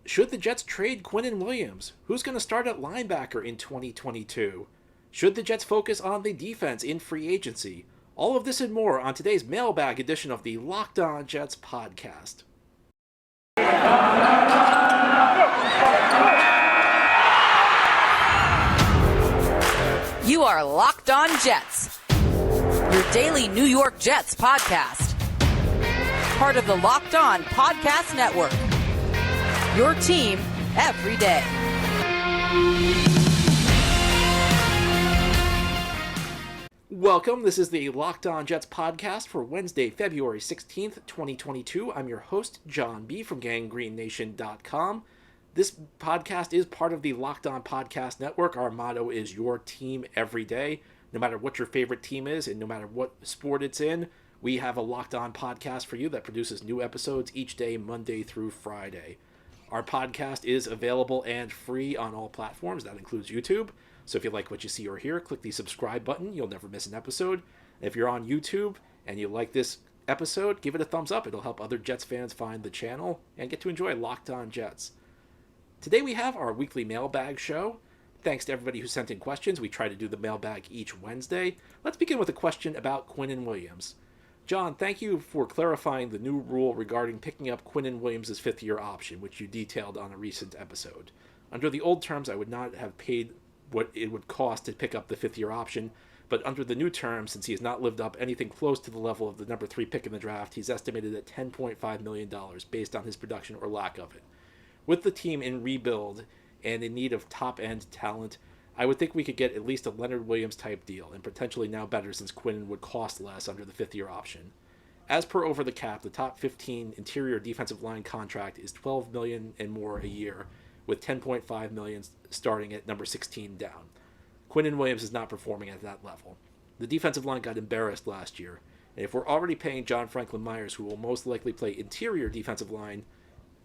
Should the Jets trade Quinnen Williams? Who's going to start at linebacker in 2022? Should the Jets focus on the defense in free agency? All of this and more on today's Mailbag edition of the Locked On Jets podcast. You are Locked On Jets, your daily New York Jets podcast. Part of the Locked On Podcast Network. Your team every day. Welcome. This is the Locked On Jets podcast for Wednesday, February 16th, 2022. I'm your host, John B. from GangGreenNation.com. This podcast is part of the Locked On Podcast Network. Our motto is your team every day. No matter what your favorite team is and no matter what sport it's in, we have a Locked On podcast for you that produces new episodes each day, Monday through Friday. Our podcast is available and free on all platforms. That includes YouTube. So if you like what you see or hear, click the subscribe button. You'll never miss an episode. If you're on YouTube and you like this episode, give it a thumbs up. It'll help other Jets fans find the channel and get to enjoy Locked On Jets. Today we have our weekly mailbag show. Thanks to everybody who sent in questions. We try to do the mailbag each Wednesday. Let's begin with a question about Quinnen Williams. John, thank you for clarifying the new rule regarding picking up Quinnen Williams' fifth-year option, which you detailed on a recent episode. Under the old terms, I would not have paid what it would cost to pick up the fifth-year option, but under the new terms, since he has not lived up anything close to the level of the number 3 pick in the draft, he's estimated at $10.5 million based on his production or lack of it. With the team in rebuild and in need of top-end talent, I would think we could get at least a Leonard Williams-type deal, and potentially now better since Quinnen would cost less under the fifth-year option. As per Over the Cap, the top 15 interior defensive line contract is $12 million and more a year, with $10.5 million starting at number 16 down. Quinnen Williams is not performing at that level. The defensive line got embarrassed last year, and if we're already paying John Franklin Myers, who will most likely play interior defensive line,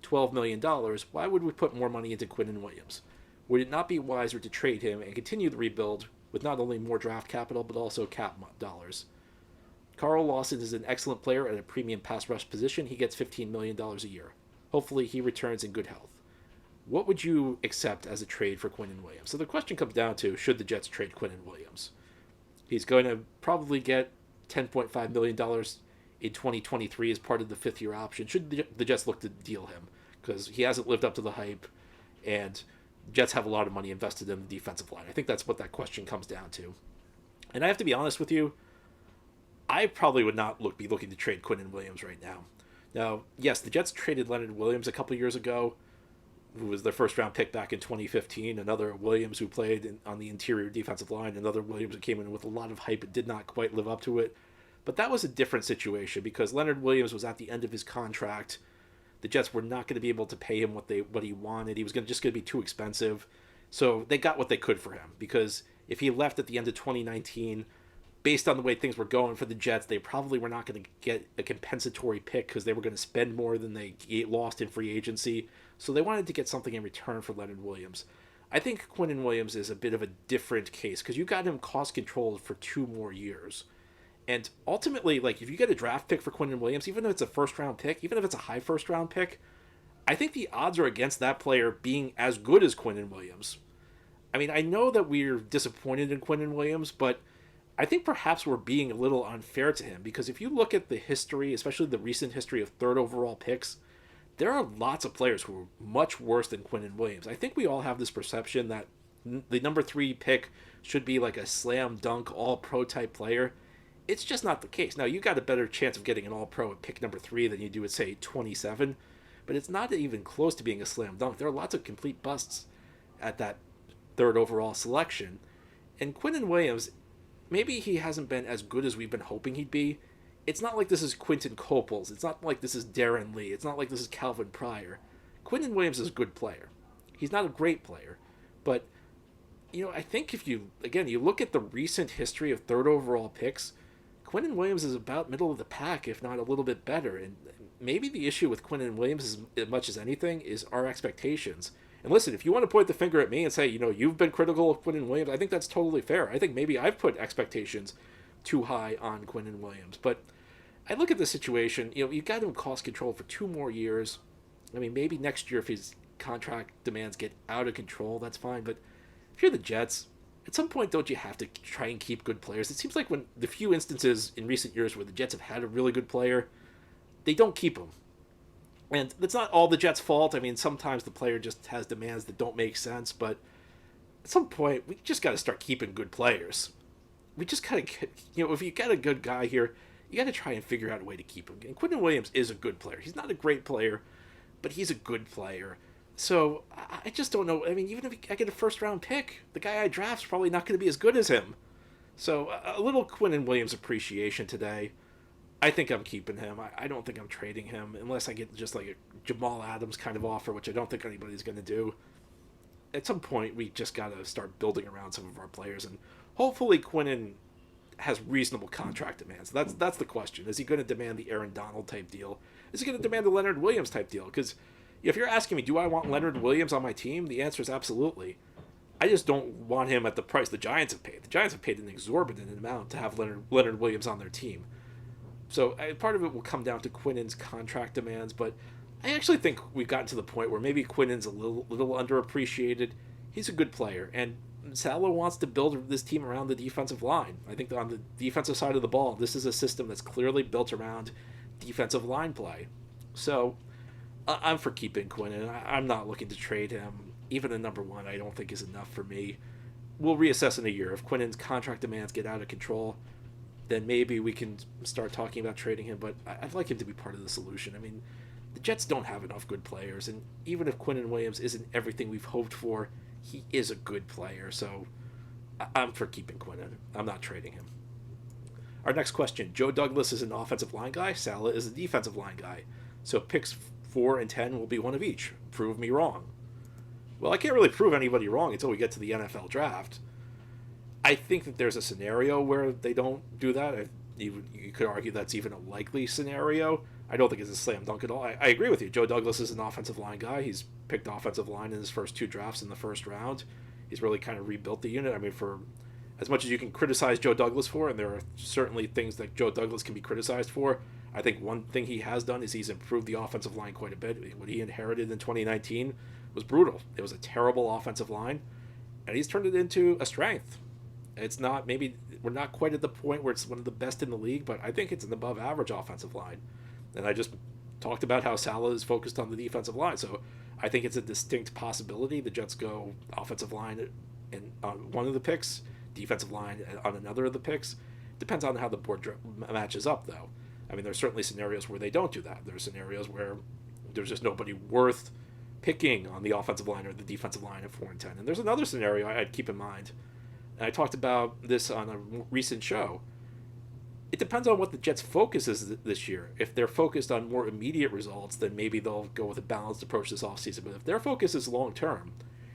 $12 million, why would we put more money into Quinnen Williams? Would it not be wiser to trade him and continue the rebuild with not only more draft capital but also cap dollars? Carl Lawson is an excellent player at a premium pass rush position. He gets $15 million a year. Hopefully he returns in good health. What would you accept as a trade for Quinnen Williams? So the question comes down to, should the Jets trade Quinnen Williams? He's going to probably get $10.5 million in 2023 as part of the fifth-year option. Should the Jets look to deal him? Because he hasn't lived up to the hype, and Jets have a lot of money invested in the defensive line. I think that's what that question comes down to. And I have to be honest with you, I probably would not be looking to trade Quinnen Williams right now. Now, yes, the Jets traded Leonard Williams a couple years ago, who was their first-round pick back in 2015. Another Williams who played on the interior defensive line. Another Williams who came in with a lot of hype and did not quite live up to it. But that was a different situation because Leonard Williams was at the end of his contract. The Jets were not going to be able to pay him what he wanted. He was just going to be too expensive. So they got what they could for him, because if he left at the end of 2019, based on the way things were going for the Jets, they probably were not going to get a compensatory pick because they were going to spend more than they lost in free agency. So they wanted to get something in return for Leonard Williams. I think Quinnen Williams is a bit of a different case because you got him cost controlled for 2 more years. And ultimately, if you get a draft pick for Quinnen Williams, even if it's a first-round pick, even if it's a high first-round pick, I think the odds are against that player being as good as Quinnen Williams. I mean, I know that we're disappointed in Quinnen Williams, but I think perhaps we're being a little unfair to him, because if you look at the history, especially the recent history of third overall picks, there are lots of players who are much worse than Quinnen Williams. I think we all have this perception that the number 3 pick should be like a slam dunk all-pro type player. It's just not the case. Now, you got a better chance of getting an all-pro at pick number 3 than you do at, say, 27, but it's not even close to being a slam dunk. There are lots of complete busts at that third overall selection. And Quinnen Williams, maybe he hasn't been as good as we've been hoping he'd be. It's not like this is Quinton Coples. It's not like this is Darren Lee. It's not like this is Calvin Pryor. Quinnen Williams is a good player. He's not a great player, but I think if you look at the recent history of third overall picks, Quinnen Williams is about middle of the pack, if not a little bit better. And maybe the issue with Quinnen Williams, as much as anything, is our expectations. And listen, if you want to point the finger at me and say, you've been critical of Quinnen Williams, I think that's totally fair. I think maybe I've put expectations too high on Quinnen Williams. But I look at the situation, you got him cost control for 2 more years. I mean, maybe next year, if he's contract demands get out of control, that's fine. But if you're the Jets, at some point, don't you have to try and keep good players? It seems like when the few instances in recent years where the Jets have had a really good player, they don't keep him. And that's not all the Jets' fault. I mean, sometimes the player just has demands that don't make sense, but at some point, we just got to start keeping good players. We just got to, if you got a good guy here, you got to try and figure out a way to keep him. And Quinnen Williams is a good player. He's not a great player, but he's a good player. So I just don't know. I mean, even if I get a first-round pick, the guy I draft's probably not going to be as good as him. So a little Quinnen Williams appreciation today. I think I'm keeping him. I don't think I'm trading him unless I get just like a Jamal Adams kind of offer, which I don't think anybody's going to do. At some point, we just got to start building around some of our players, and hopefully Quinnen has reasonable contract demands. That's the question. Is he going to demand the Aaron Donald type deal? Is he going to demand the Leonard Williams type deal? Because if you're asking me, do I want Leonard Williams on my team? The answer is absolutely. I just don't want him at the price the Giants have paid. The Giants have paid an exorbitant amount to have Leonard Williams on their team. So part of it will come down to Quinnen's contract demands, but I actually think we've gotten to the point where maybe Quinnen's a little underappreciated. He's a good player, and Saleh wants to build this team around the defensive line. I think on the defensive side of the ball, this is a system that's clearly built around defensive line play. So I'm for keeping Quinnen. I'm not looking to trade him. Even a number one I don't think is enough for me. We'll reassess in a year. If Quinnen's contract demands get out of control, then maybe we can start talking about trading him, but I'd like him to be part of the solution. I mean, the Jets don't have enough good players, and even if Quinnen Williams isn't everything we've hoped for, he is a good player, so I'm for keeping Quinnen. I'm not trading him. Our next question. Joe Douglas is an offensive line guy. Saleh is a defensive line guy. So picks 4 and 10 will be one of each. Prove me wrong. Well, I can't really prove anybody wrong until we get to the NFL draft. I think that there's a scenario where they don't do that. You could argue that's even a likely scenario. I don't think it's a slam dunk at all. I agree with you. Joe Douglas is an offensive line guy. He's picked offensive line in his first 2 drafts in the first round. He's really kind of rebuilt the unit. I mean, for as much as you can criticize Joe Douglas for, and there are certainly things that Joe Douglas can be criticized for, I think one thing he has done is he's improved the offensive line quite a bit. What he inherited in 2019 was brutal. It was a terrible offensive line, and he's turned it into a strength. It's not, maybe we're not quite at the point where it's one of the best in the league, but I think it's an above average offensive line. And I just talked about how Saleh is focused on the defensive line, so I think it's a distinct possibility the Jets go offensive line on one of the picks, defensive line on another of the picks. Depends on how the board matches up, though. I mean, there's certainly scenarios where they don't do that. There's scenarios where there's just nobody worth picking on the offensive line or the defensive line at 4 and 10. And there's another scenario I'd keep in mind. And I talked about this on a recent show. It depends on what the Jets' focus is this year. If they're focused on more immediate results, then maybe they'll go with a balanced approach this offseason. But if their focus is long-term,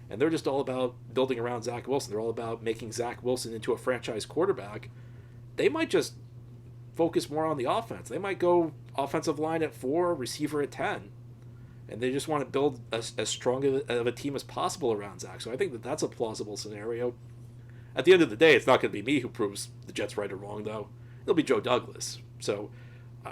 and they're just all about building around Zach Wilson, they're all about making Zach Wilson into a franchise quarterback, they might just focus more on the offense. They might go offensive line at 4, receiver at 10. And they just want to build as strong of a team as possible around Zach. So I think that that's a plausible scenario. At the end of the day, it's not going to be me who proves the Jets right or wrong, though. It'll be Joe Douglas. So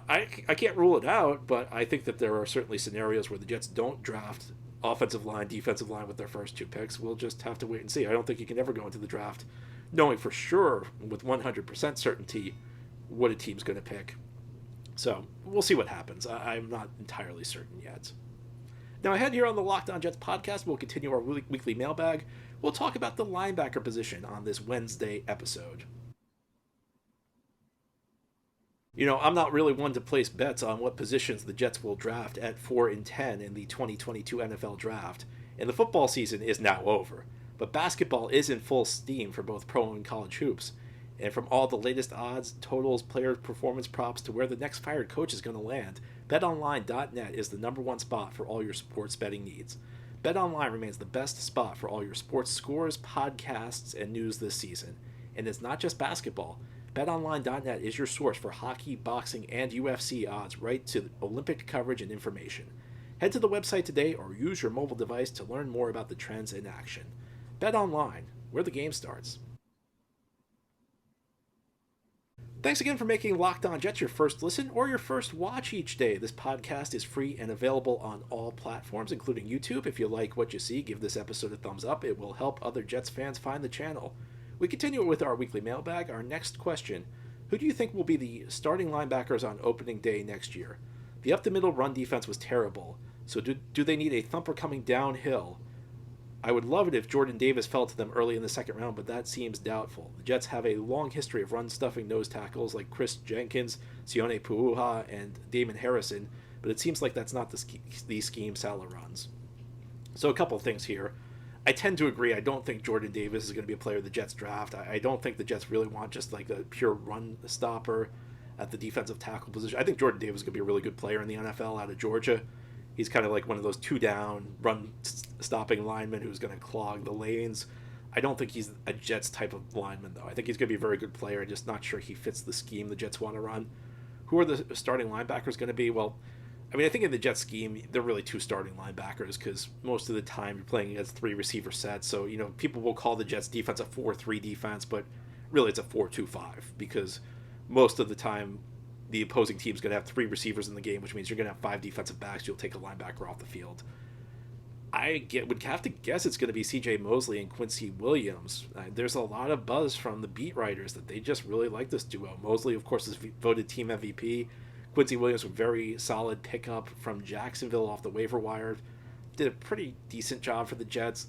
I can't rule it out, but I think that there are certainly scenarios where the Jets don't draft offensive line, defensive line with their first 2 picks. We'll just have to wait and see. I don't think you can ever go into the draft knowing for sure with 100% certainty what a team's going to pick. So we'll see what happens. I'm not entirely certain yet. Now, ahead here on the Locked On Jets podcast, we'll continue our weekly mailbag. We'll talk about the linebacker position on this Wednesday episode. You know, I'm not really one to place bets on what positions the Jets will draft at 4 and 10 in the 2022 NFL Draft, and the football season is now over. But basketball is in full steam for both pro and college hoops, and from all the latest odds, totals, player performance props to where the next fired coach is going to land, BetOnline.net is the #1 spot for all your sports betting needs. BetOnline remains the best spot for all your sports scores, podcasts, and news this season. And it's not just basketball. BetOnline.net is your source for hockey, boxing, and UFC odds right to Olympic coverage and information. Head to the website today or use your mobile device to learn more about the trends in action. BetOnline, where the game starts. Thanks again for making Locked On Jets your first listen or your first watch each day. This podcast is free and available on all platforms, including YouTube. If you like what you see, give this episode a thumbs up. It will help other Jets fans find the channel. We continue with our weekly mailbag. Our next question: who do you think will be the starting linebackers on opening day next year? The up-the-middle run defense was terrible, so do they need a thumper coming downhill? I would love it if Jordan Davis fell to them early in the second round, but that seems doubtful. The Jets have a long history of run-stuffing nose tackles like Chris Jenkins, Sione Puuha, and Damon Harrison, but it seems like that's not the scheme Saleh runs. So a couple of things here. I tend to agree. I don't think Jordan Davis is going to be a player the Jets draft. I don't think the Jets really want just like a pure run stopper at the defensive tackle position. I think Jordan Davis is going to be a really good player in the NFL out of Georgia. He's kind of like one of those two-down, run-stopping linemen who's going to clog the lanes. I don't think he's a Jets type of lineman, though. I think he's going to be a very good player. I'm just not sure he fits the scheme the Jets want to run. Who are the starting linebackers going to be? Well, I mean, I think in the Jets scheme, they're really two starting linebackers because most of the time you're playing against three receiver sets. So, you know, people will call the Jets defense a 4-3 defense, but really it's a 4-2-5 because most of the time the opposing team's going to have three receivers in the game, which means you're going to have five defensive backs. You'll take a linebacker off the field. Would have to guess it's going to be C.J. Mosley and Quincy Williams. There's a lot of buzz from the beat writers that they just really like this duo. Mosley, of course, is voted team MVP. Quincy Williams, a very solid pickup from Jacksonville off the waiver wire. Did a pretty decent job for the Jets.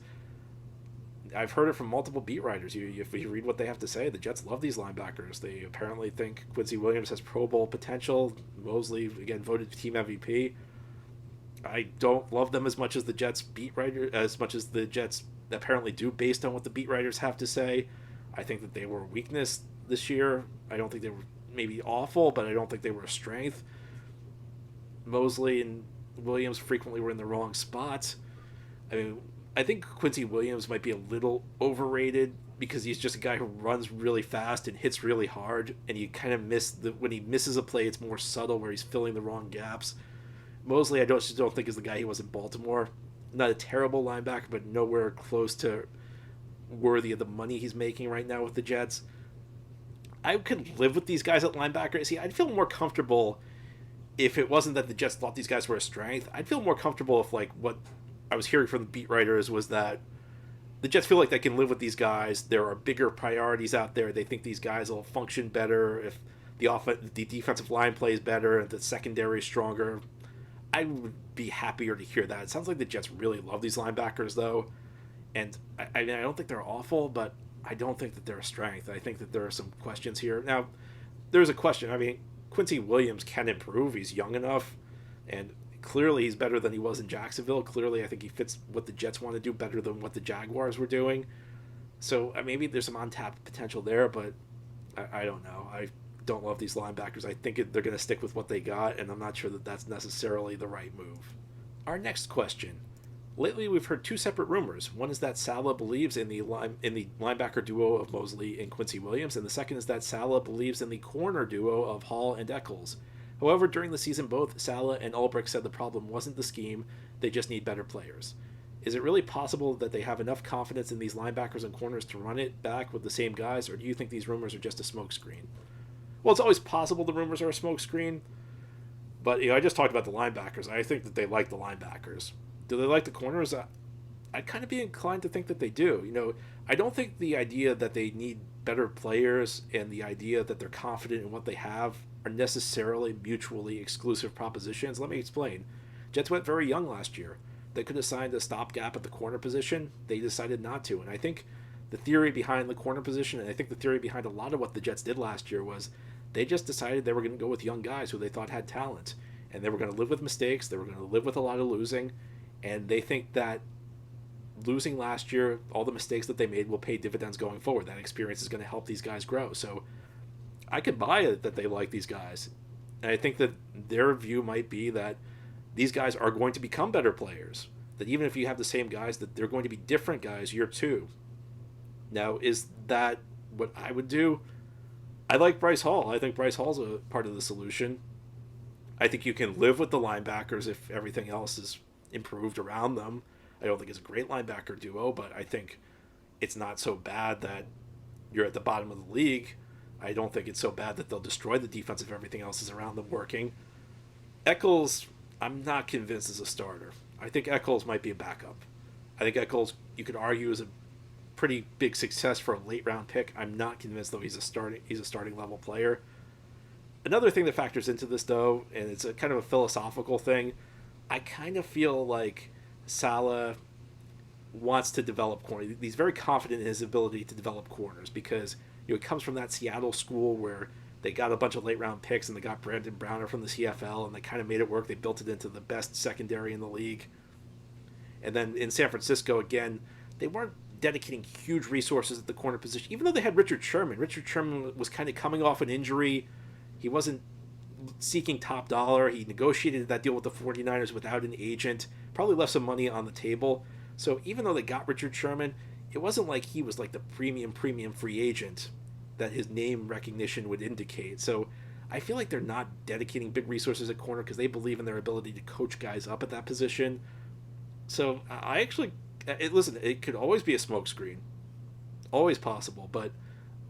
I've heard it from multiple beat writers. If you read what they have to say, the Jets love these linebackers. They apparently think Quincy Williams has Pro Bowl potential. Mosley, again, voted team MVP. I don't love them as much as the Jets apparently do based on what the beat writers have to say. I think that they were a weakness this year. I don't think they were maybe awful, but I don't think they were a strength. Mosley and Williams frequently were in the wrong spots. I mean, I think Quincy Williams might be a little overrated because he's just a guy who runs really fast and hits really hard, and you kind of when he misses a play, it's more subtle where he's filling the wrong gaps. Mosley, I don't think is the guy he was in Baltimore. Not a terrible linebacker, but nowhere close to worthy of the money he's making right now with the Jets. I could live with these guys at linebacker. See, I'd feel more comfortable if it wasn't that the Jets thought these guys were a strength. I'd feel more comfortable if, like, what I was hearing from the beat writers was that the Jets feel like they can live with these guys. There are bigger priorities out there. They think these guys will function better if the defensive line plays better and the secondary is stronger. I would be happier to hear that. It sounds like the Jets really love these linebackers, though. And I don't think they're awful, but I don't think that they're a strength. I think that there are some questions here. Now, there's a question. I mean, Quincy Williams can improve. He's young enough, and clearly he's better than he was in Jacksonville. Clearly, I think he fits what the Jets want to do better than what the Jaguars were doing. So maybe there's some untapped potential there, but I don't know. I don't love these linebackers. I think they're going to stick with what they got, and I'm not sure that that's necessarily the right move. Our next question. Lately, we've heard two separate rumors. One is that Saleh believes in the linebacker duo of Mosley and Quincy Williams, and the second is that Saleh believes in the corner duo of Hall and Eccles. However, during the season, both Saleh and Ulbrich said the problem wasn't the scheme, they just need better players. Is it really possible that they have enough confidence in these linebackers and corners to run it back with the same guys, or do you think these rumors are just a smokescreen? Well, it's always possible the rumors are a smokescreen, but I just talked about the linebackers. I think that they like the linebackers. Do they like the corners? I'd kind of be inclined to think that they do. I don't think the idea that they need better players and the idea that they're confident in what they have are necessarily mutually exclusive propositions. Let me explain. Jets went very young last year. They could have signed a stopgap at the corner position. They decided not to. And I think the theory behind the corner position, and I think the theory behind a lot of what the Jets did last year was they just decided they were going to go with young guys who they thought had talent. And they were going to live with mistakes. They were going to live with a lot of losing. And they think that losing last year, all the mistakes that they made will pay dividends going forward. That experience is going to help these guys grow. So I could buy it that they like these guys. And I think that their view might be that these guys are going to become better players. That even if you have the same guys, that they're going to be different guys year two. Now, is that what I would do? I like Bryce Hall. I think Bryce Hall's a part of the solution. I think you can live with the linebackers if everything else is improved around them. I don't think it's a great linebacker duo, but I think it's not so bad that you're at the bottom of the league. I don't think it's so bad that they'll destroy the defense if everything else is around them working. Eccles, I'm not convinced is a starter. I think Eccles might be a backup. I think Eccles, you could argue, is a pretty big success for a late round pick. I'm not convinced though he's a starting level player. Another thing that factors into this though, and it's a kind of a philosophical thing, I kind of feel like Saleh wants to develop corners. He's very confident in his ability to develop corners because it comes from that Seattle school where they got a bunch of late round picks and they got Brandon Browner from the CFL and they kind of made it work. They built it into the best secondary in the league. And then in San Francisco, again, they weren't dedicating huge resources at the corner position, even though they had Richard Sherman. Richard Sherman was kind of coming off an injury. He wasn't seeking top dollar. He negotiated that deal with the 49ers without an agent, probably left some money on the table. So even though they got Richard Sherman, it wasn't like he was like the premium free agent that his name recognition would indicate. So I feel like they're not dedicating big resources at corner because they believe in their ability to coach guys up at that position. So I actually, listen, it could always be a smokescreen, always possible, but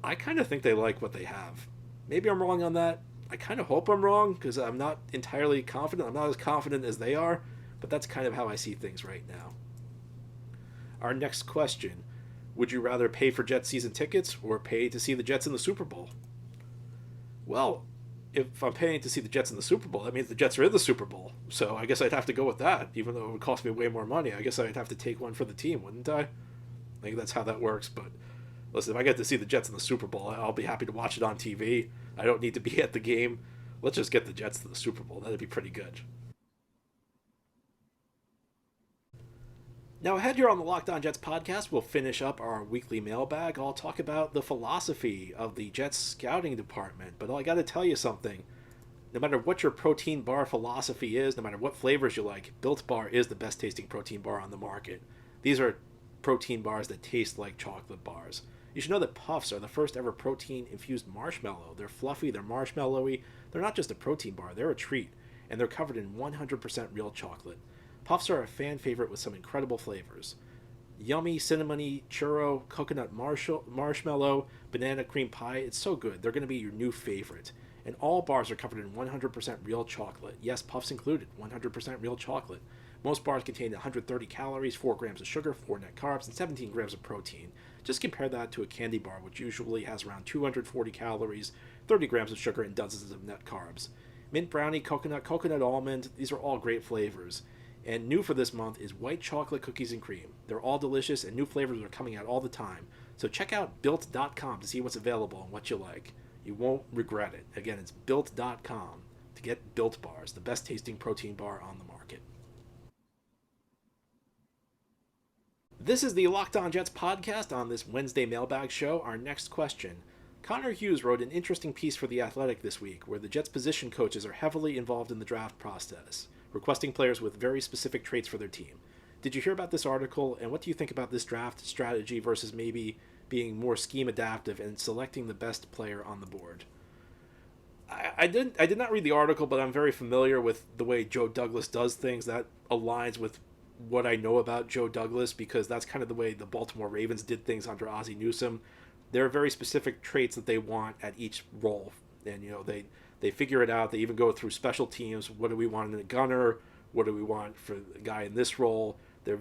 I kind of think they like what they have. Maybe I'm wrong on that. I kind of hope I'm wrong because I'm not entirely confident. I'm not as confident as they are, but that's kind of how I see things right now. Our next question: would you rather pay for Jets season tickets or pay to see the Jets in the Super Bowl? Well, if I'm paying to see the Jets in the Super Bowl, that means the Jets are in the Super Bowl. So I guess I'd have to go with that, even though it would cost me way more money. I guess I'd have to take one for the team, wouldn't I? I think that's how that works. But listen, if I get to see the Jets in the Super Bowl, I'll be happy to watch it on TV. I don't need to be at the game. Let's just get the Jets to the Super Bowl. That'd be pretty good. Now, ahead here on the Locked On Jets podcast, we'll finish up our weekly mailbag. I'll talk about the philosophy of the Jets scouting department. But I got to tell you something. No matter what your protein bar philosophy is, no matter what flavors you like, Built Bar is the best tasting protein bar on the market. These are protein bars that taste like chocolate bars. You should know that Puffs are the first ever protein-infused marshmallow. They're fluffy, they're marshmallowy. They're not just a protein bar, they're a treat. And they're covered in 100% real chocolate. Puffs are a fan favorite with some incredible flavors. Yummy, cinnamony, churro, coconut marshmallow, banana cream pie. It's so good. They're going to be your new favorite. And all bars are covered in 100% real chocolate. Yes, Puffs included, 100% real chocolate. Most bars contain 130 calories, 4 grams of sugar, 4 net carbs, and 17 grams of protein. Just compare that to a candy bar, which usually has around 240 calories, 30 grams of sugar, and dozens of net carbs. Mint brownie, coconut almond, these are all great flavors. And new for this month is white chocolate cookies and cream. They're all delicious, and new flavors are coming out all the time. So check out Built.com to see what's available and what you like. You won't regret it. Again, it's Built.com to get Built Bars, the best tasting protein bar on the market. This is the Locked On Jets podcast on this Wednesday mailbag show. Our next question. Connor Hughes wrote an interesting piece for The Athletic this week where the Jets position coaches are heavily involved in the draft process, requesting players with very specific traits for their team. Did you hear about this article, and what do you think about this draft strategy versus maybe being more scheme adaptive and selecting the best player on the board? I did not read the article, but I'm very familiar with the way Joe Douglas does things. That aligns with what I know about Joe Douglas because that's kind of the way the Baltimore Ravens did things under Ozzie Newsome. There are very specific traits that they want at each role, and they figure it out. They even go through special teams. What do we want in a gunner? What do we want for the guy in this role? They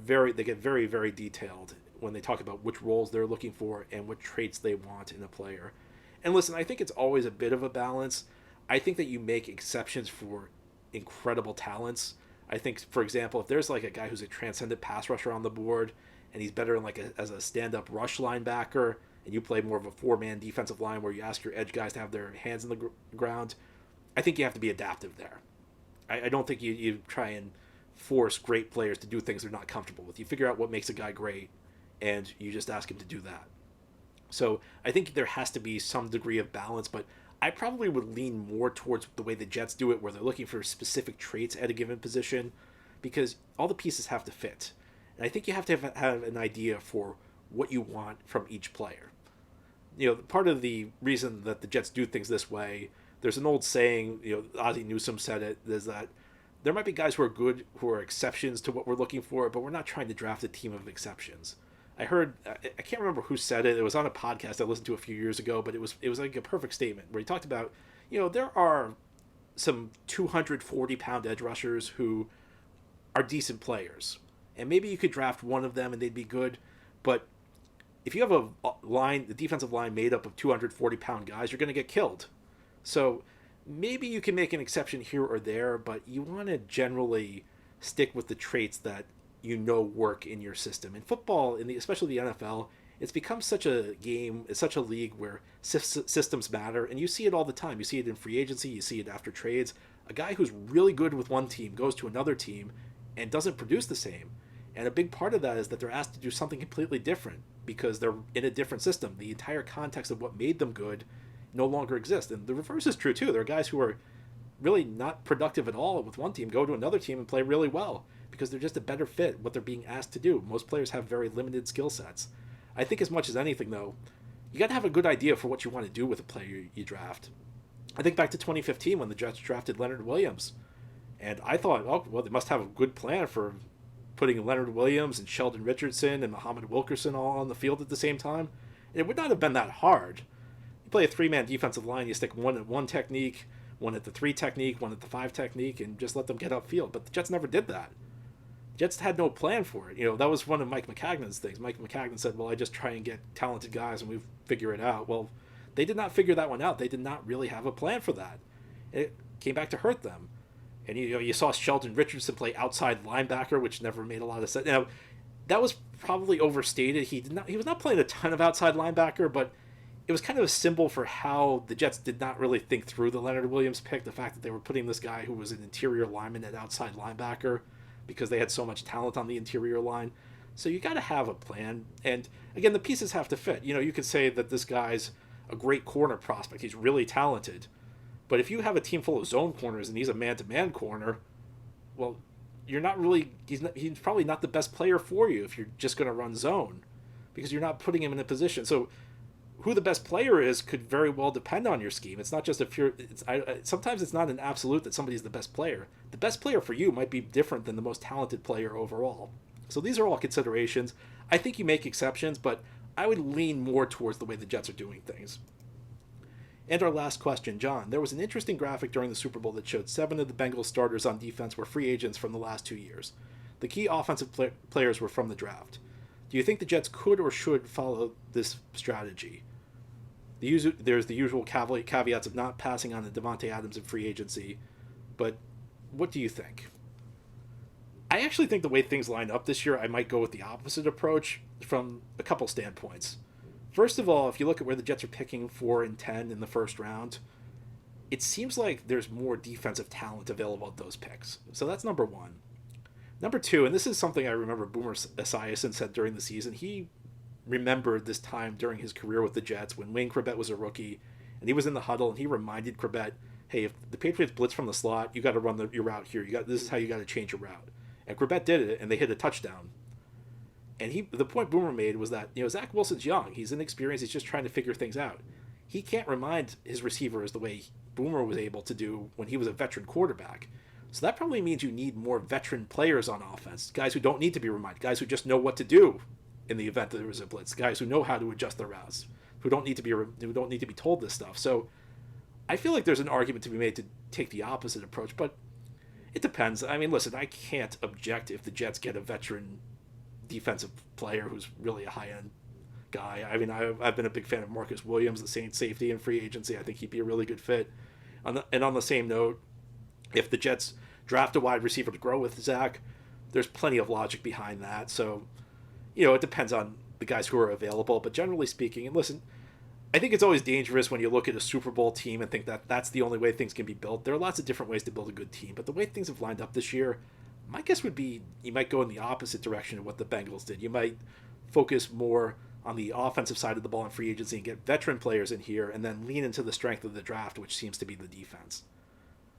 get very, very detailed when they talk about which roles they're looking for and what traits they want in a player. And listen, I think it's always a bit of a balance. I think that you make exceptions for incredible talents. I think, for example, if there's like a guy who's a transcendent pass rusher on the board and he's better in as a stand-up rush linebacker, and you play more of a four-man defensive line where you ask your edge guys to have their hands in the ground, I think you have to be adaptive there. I don't think you try and force great players to do things they're not comfortable with. You figure out what makes a guy great, and you just ask him to do that. So I think there has to be some degree of balance, but I probably would lean more towards the way the Jets do it, where they're looking for specific traits at a given position, because all the pieces have to fit. And I think you have to have an idea for what you want from each player. Part of the reason that the Jets do things this way, there's an old saying, Ozzie Newsome said it, is that there might be guys who are good, who are exceptions to what we're looking for, but we're not trying to draft a team of exceptions. I heard, I can't remember who said it. It was on a podcast I listened to a few years ago, but it was like a perfect statement where he talked about, there are some 240-pound edge rushers who are decent players, and maybe you could draft one of them and they'd be good, but if you have the defensive line made up of 240-pound guys, you're going to get killed. So maybe you can make an exception here or there, but you want to generally stick with the traits that work in your system. In football, especially the NFL, it's become such a game, it's such a league where systems matter, and you see it all the time. You see it in free agency, you see it after trades. A guy who's really good with one team goes to another team and doesn't produce the same. And a big part of that is that they're asked to do something completely different because they're in a different system. The entire context of what made them good no longer exists. And the reverse is true too. There are guys who are really not productive at all with one team, go to another team and play really well because they're just a better fit what they're being asked to do. Most players have very limited skill sets. I think as much as anything, though, you got to have a good idea for what you want to do with a player you draft. I think back to 2015 when the Jets drafted Leonard Williams. And I thought, oh, well, they must have a good plan for putting Leonard Williams and Sheldon Richardson and Muhammad Wilkerson all on the field at the same time. And it would not have been that hard. You play a three-man defensive line, you stick one at one technique, one at the 3 technique, one at the 5 technique, and just let them get upfield. But the Jets never did that. Jets had no plan for it. That was one of Mike McCagnon's things. Mike McCagnon said, well, I just try and get talented guys and we figure it out. Well, they did not figure that one out. They did not really have a plan for that. It came back to hurt them. And you saw Sheldon Richardson play outside linebacker, which never made a lot of sense. That was probably overstated. He was not playing a ton of outside linebacker, but it was kind of a symbol for how the Jets did not really think through the Leonard Williams pick. The fact that they were putting this guy who was an interior lineman at outside linebacker because they had so much talent on the interior line. So you got to have a plan. And again, the pieces have to fit. You could say that this guy's a great corner prospect. He's really talented. But if you have a team full of zone corners and he's a man-to-man corner, well, he's probably not the best player for you if you're just going to run zone because you're not putting him in a position. So who the best player is could very well depend on your scheme. It's not just sometimes it's not an absolute that somebody's the best player. The best player for you might be different than the most talented player overall. So these are all considerations. I think you make exceptions, but I would lean more towards the way the Jets are doing things. And our last question, John. There was an interesting graphic during the Super Bowl that showed 7 of the Bengals starters on defense were free agents from the last 2 years. The key offensive players were from the draft. Do you think the Jets could or should follow this strategy? There's the usual caveats of not passing on the Devontae Adams in free agency, but what do you think? I actually think the way things line up this year, I might go with the opposite approach from a couple standpoints. First of all, if you look at where the Jets are picking 4 and 10 in the first round, it seems like there's more defensive talent available at those picks. So that's number one. Number two, and this is something I remember Boomer Esiason said during the season, he remembered this time during his career with the Jets when Wayne Chrebet was a rookie, and he was in the huddle, and he reminded Chrebet, hey, if the Patriots blitz from the slot, you got to run your route here. This is how you got to change your route. And Chrebet did it, and they hit a touchdown. And the point Boomer made was that, Zach Wilson's young. He's inexperienced. He's just trying to figure things out. He can't remind his receivers the way Boomer was able to do when he was a veteran quarterback. So that probably means you need more veteran players on offense, guys who don't need to be reminded, guys who just know what to do in the event that there was a blitz, guys who know how to adjust their routes, who don't need to be told this stuff. So I feel like there's an argument to be made to take the opposite approach, but it depends. I mean, listen, I can't object if the Jets get a veteran defensive player who's really a high-end guy. I mean, I've been a big fan of Marcus Williams, the Saints safety in free agency. I think he'd be a really good fit. And on the same note, if the Jets draft a wide receiver to grow with Zach, there's plenty of logic behind that. So, it depends on the guys who are available. But generally speaking, and listen, I think it's always dangerous when you look at a Super Bowl team and think that that's the only way things can be built. There are lots of different ways to build a good team. But the way things have lined up this year, my guess would be you might go in the opposite direction of what the Bengals did. You might focus more on the offensive side of the ball in free agency and get veteran players in here and then lean into the strength of the draft, which seems to be the defense.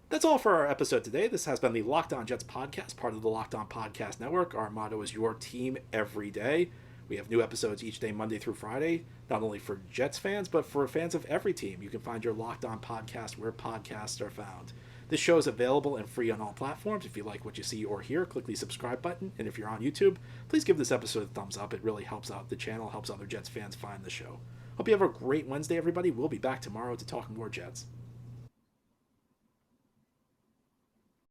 That's all for our episode today. This has been the Locked On Jets podcast, part of the Locked On Podcast Network. Our motto is your team every day. We have new episodes each day, Monday through Friday, not only for Jets fans, but for fans of every team. You can find your Locked On podcast where podcasts are found. This show is available and free on all platforms. If you like what you see or hear, click the subscribe button. And if you're on YouTube, please give this episode a thumbs up. It really helps out the channel, helps other Jets fans find the show. Hope you have a great Wednesday, everybody. We'll be back tomorrow to talk more Jets.